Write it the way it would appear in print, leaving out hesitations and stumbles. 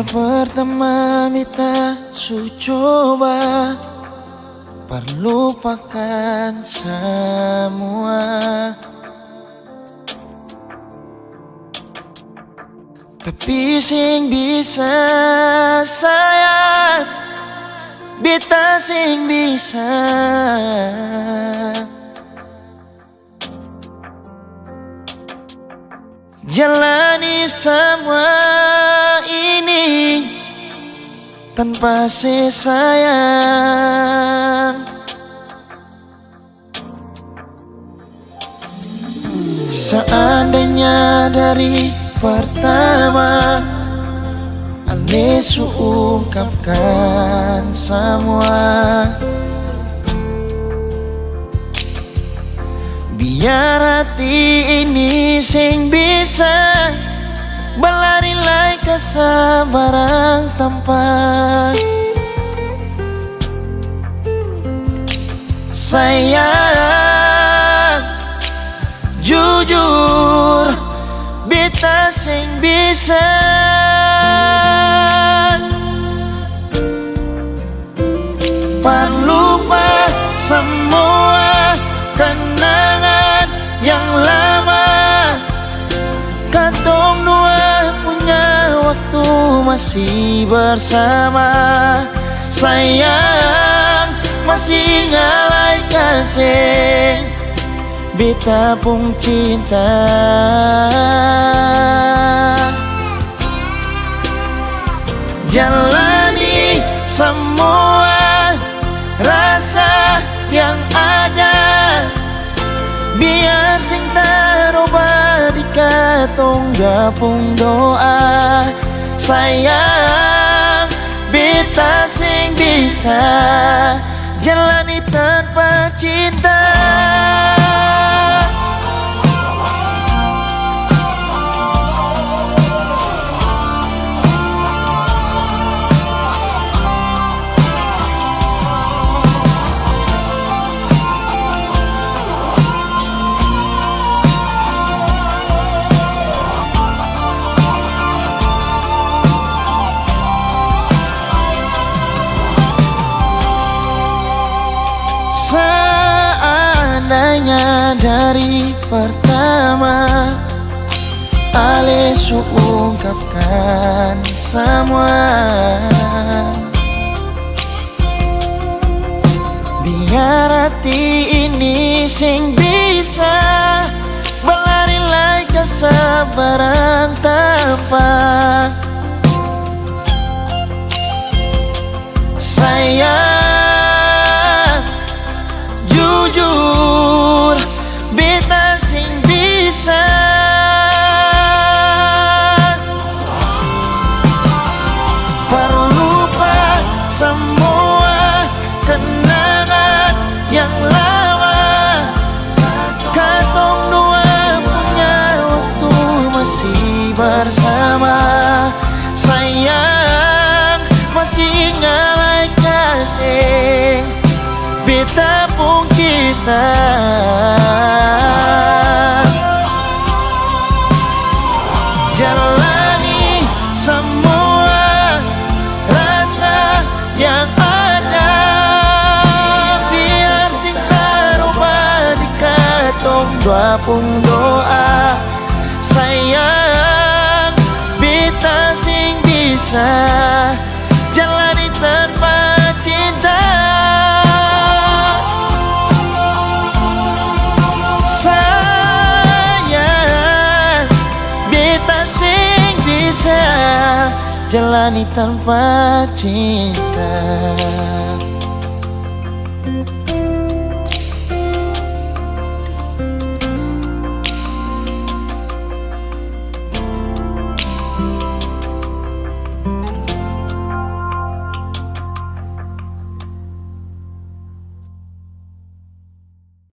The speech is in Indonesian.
pertama beta su coba perlupakan semua, tapi sing bisa sayang, beta sing bisa jalani semua ini tanpa sayang. Seandainya dari pertama Ale su ungkapkan semua, biar hati ini sing bisa berlari lai kesabaran tanpa sayang. Jujur beta sing bisa lupa semua kenangan yang lama. Katong dua punya waktu masih bersama. Sayang masih ngalai kasih beta pun cinta. Jalani semua rasa yang ada, biar sing taroba di katong gapung doa. Sayang beta sing bisa jalani tanpa cinta. Seandainya dari pertama Ale su ungkapkan semua, biar hati ini sing bisa berlari lai kesabaran tanpa sayang. Jujur beta sing bisa perlupa semua kenangan yang lama. Katong dua punya waktu masih bersama. Sayang masih ngalai kasih beta pun kita. Jalani semua rasa yang ada, biar sing taroba di katong dua pun doa. Sayang beta sing bisa jalani tanpa cinta. Jalani tanpa cinta.